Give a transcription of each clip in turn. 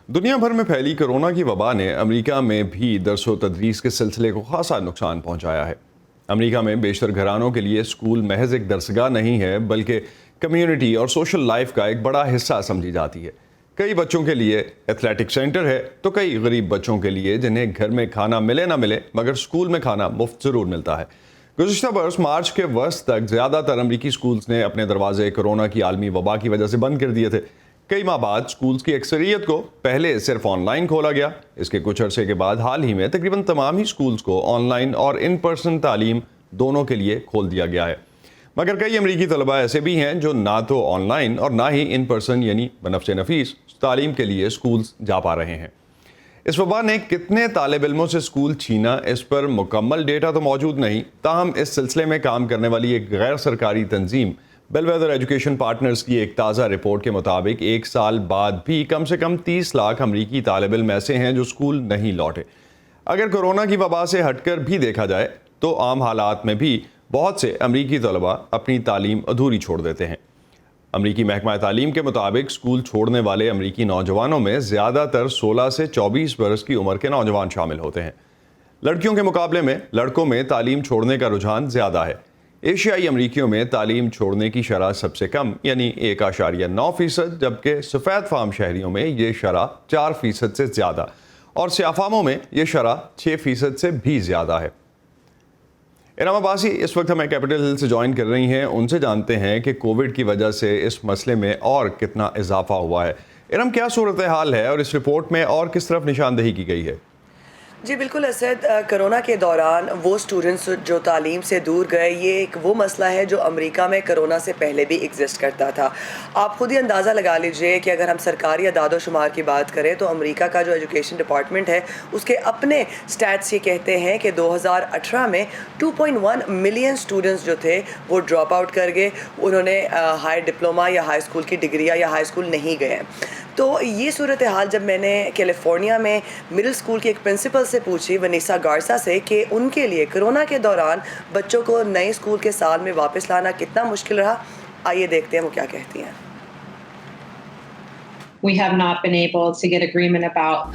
دنیا بھر میں پھیلی کورونا کی وبا نے امریکہ میں بھی درس و تدریس کے سلسلے کو خاصا نقصان پہنچایا ہے۔ امریکہ میں بیشتر گھرانوں کے لیے اسکول محض ایک درسگاہ نہیں ہے بلکہ کمیونٹی اور سوشل لائف کا ایک بڑا حصہ سمجھی جاتی ہے۔ کئی بچوں کے لیے ایتھلیٹک سینٹر ہے تو کئی غریب بچوں کے لیے جنہیں گھر میں کھانا ملے نہ ملے مگر اسکول میں کھانا مفت ضرور ملتا ہے۔ گزشتہ برس مارچ کے وسط تک زیادہ تر امریکی اسکولز نے اپنے دروازے کورونا کی عالمی وبا کی وجہ سے بند کر دیے تھے۔ کئی ماہ بعد اسکولز کی اکثریت کو پہلے صرف آن لائن کھولا گیا۔ اس کے کچھ عرصے کے بعد حال ہی میں تقریباً تمام ہی اسکولز کو آن لائن اور ان پرسن تعلیم دونوں کے لیے کھول دیا گیا ہے، مگر کئی امریکی طلباء ایسے بھی ہیں جو نہ تو آن لائن اور نہ ہی ان پرسن یعنی بنفس نفیس تعلیم کے لیے اسکولز جا پا رہے ہیں۔ اس وبا نے کتنے طالب علموں سے اسکول چھینا اس پر مکمل ڈیٹا تو موجود نہیں، تاہم اس سلسلے میں کام کرنے والی ایک غیر سرکاری تنظیم بیل ویدر ایجوکیشن پارٹنرز کی ایک تازہ رپورٹ کے مطابق ایک سال بعد بھی کم سے کم 30 لاکھ امریکی طالب علم ایسے ہیں جو اسکول نہیں لوٹے۔ اگر کورونا کی وبا سے ہٹ کر بھی دیکھا جائے تو عام حالات میں بھی بہت سے امریکی طلباء اپنی تعلیم ادھوری چھوڑ دیتے ہیں۔ امریکی محکمہ تعلیم کے مطابق اسکول چھوڑنے والے امریکی نوجوانوں میں زیادہ تر 16 سے 24 برس کی عمر کے نوجوان شامل ہوتے ہیں۔ لڑکیوں کے مقابلے میں لڑکوں میں تعلیم چھوڑنے کا رجحان زیادہ ہے۔ ایشیائی امریکیوں میں تعلیم چھوڑنے کی شرح سب سے کم یعنی 1.9%، جبکہ سفید فام شہریوں میں یہ شرح 4% سے زیادہ اور سیاہ فاموں میں یہ شرح 6% سے بھی زیادہ ہے۔ ارم عباسی اس وقت ہمیں کیپٹل ہل سے جوائن کر رہی ہیں، ان سے جانتے ہیں کہ کووڈ کی وجہ سے اس مسئلے میں اور کتنا اضافہ ہوا ہے۔ ارم، کیا صورتحال ہے اور اس رپورٹ میں اور کس طرف نشاندہی کی گئی ہے؟ جی بالکل اسد، کرونا کے دوران وہ اسٹوڈنٹس جو تعلیم سے دور گئے، یہ ایک وہ مسئلہ ہے جو امریکہ میں کرونا سے پہلے بھی ایگزسٹ کرتا تھا۔ آپ خود ہی اندازہ لگا لیجئے کہ اگر ہم سرکاری اعداد و شمار کی بات کریں تو امریکہ کا جو ایجوکیشن ڈپارٹمنٹ ہے اس کے اپنے سٹیٹس یہ کہتے ہیں کہ 2018 میں 2.1 ملین اسٹوڈنٹس جو تھے وہ ڈراپ آؤٹ کر گئے، انہوں نے ہائی ڈپلوما یا ہائی اسکول کی ڈگریاں یا ہائی اسکول نہیں گئے۔ تو یہ صورتحال جب میں نے کیلیفورنیا میں مڈل اسکول کی ایک پرنسپل سے پوچھی، ونیسا گارسا سے، کہ ان کے لیے کرونا کے دوران بچوں کو نئے اسکول کے سال میں واپس لانا کتنا مشکل رہا، آئیے دیکھتے ہیں وہ کیا کہتی ہیں۔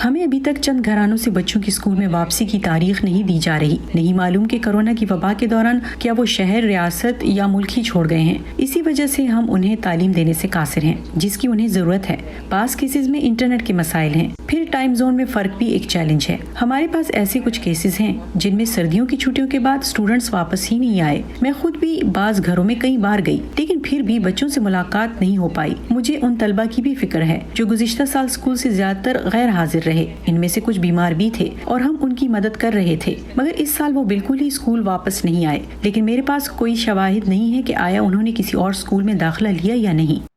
ہمیں ابھی تک چند گھرانوں سے بچوں کی اسکول میں واپسی کی تاریخ نہیں دی جا رہی۔ نہیں معلوم کہ کورونا کی وبا کے دوران کیا وہ شہر، ریاست یا ملک ہی چھوڑ گئے ہیں۔ اسی وجہ سے ہم انہیں تعلیم دینے سے قاصر ہیں جس کی انہیں ضرورت ہے۔ بعض کیسز میں انٹرنیٹ کے مسائل ہیں، پھر ٹائم زون میں فرق بھی ایک چیلنج ہے۔ ہمارے پاس ایسے کچھ کیسز ہیں جن میں سردیوں کی چھٹیوں کے بعد اسٹوڈنٹس واپس ہی نہیں آئے۔ میں خود بھی بعض گھروں میں کئی بار گئی لیکن پھر بھی بچوں سے ملاقات نہیں ہو پائی۔ مجھے ان طلبہ کی بھی فکر ہے جو گزشتہ سال اسکول سے زیادہ تر غیر حاضر رہے۔ ان میں سے کچھ بیمار بھی تھے اور ہم ان کی مدد کر رہے تھے، مگر اس سال وہ بالکل ہی اسکول واپس نہیں آئے۔ لیکن میرے پاس کوئی شواہد نہیں ہے کہ آیا انہوں نے کسی اور اسکول میں داخلہ لیا یا نہیں۔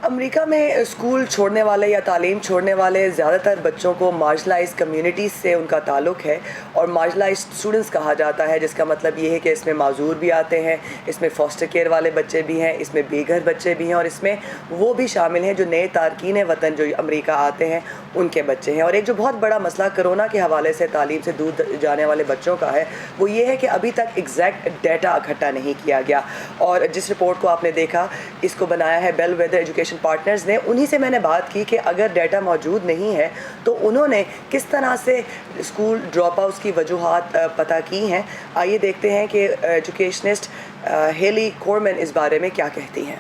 امریکہ میں اسکول چھوڑنے والے یا تعلیم چھوڑنے والے زیادہ تر بچوں کو مارجنلائز کمیونٹیز سے ان کا تعلق ہے، اور مارجنلائز اسٹوڈنٹس کہا جاتا ہے، جس کا مطلب یہ ہے کہ اس میں معذور بھی آتے ہیں، اس میں فاسٹر کیئر والے بچے بھی ہیں، اس میں بے گھر بچے بھی ہیں، اور اس میں وہ بھی شامل ہیں جو نئے تارکین وطن جو امریکہ آتے ہیں ان کے بچے ہیں۔ اور ایک جو بہت بڑا مسئلہ کرونا کے حوالے سے تعلیم سے دور جانے والے بچوں کا ہے وہ یہ ہے کہ ابھی تک ایگزیکٹ ڈیٹا اکٹھا نہیں کیا گیا، اور جس رپورٹ کو آپ نے دیکھا اس کو بنایا ہے بیل ویدر ایجوکیشن پارٹنرز نے، انہی سے میں نے بات کی کہ اگر ڈیٹا موجود نہیں ہے تو انہوں نے کس طرح سے اسکول ڈراپ آؤٹس کی وجوہات پتہ کی ہیں۔ آئیے دیکھتے ہیں کہ ایجوکیشنسٹ ہیلی کورمن اس بارے میں کیا کہتی ہیں۔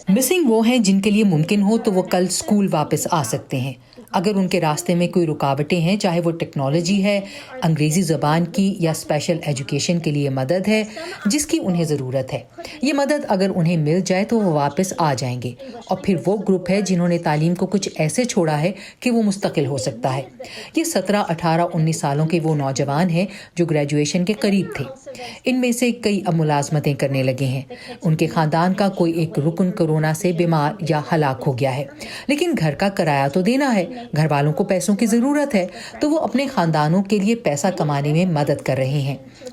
مسنگ وہ ہیں جن کے لیے ممکن ہو تو وہ کل اسکول واپس آ سکتے ہیں۔ اگر ان کے راستے میں کوئی رکاوٹیں ہیں، چاہے وہ ٹیکنالوجی ہے، انگریزی زبان کی یا اسپیشل ایجوکیشن کے لیے مدد ہے جس کی انہیں ضرورت ہے، یہ مدد اگر انہیں مل جائے تو وہ واپس آ جائیں گے۔ اور پھر وہ گروپ ہے جنہوں نے تعلیم کو کچھ ایسے چھوڑا ہے کہ وہ مستقل ہو سکتا ہے۔ یہ 17، 18، 19 سالوں کے وہ نوجوان ہیں جو گریجویشن کے قریب تھے۔ ان میں سے کئی اب ملازمتیں کرنے لگے ہیں، ان کے خاندان کا کوئی ایک رکن کورونا سے بیمار یا ہلاک ہو گیا ہے، لیکن گھر کا کرایہ تو دینا ہے، گھر والوں کو پیسوں کی ضرورت ہے، تو وہ اپنے خاندانوں کے لیے پیسہ کمانے میں مدد کر رہے ہیں۔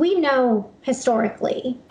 We know historically.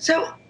So,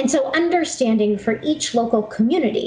And so understanding for each local community.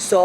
100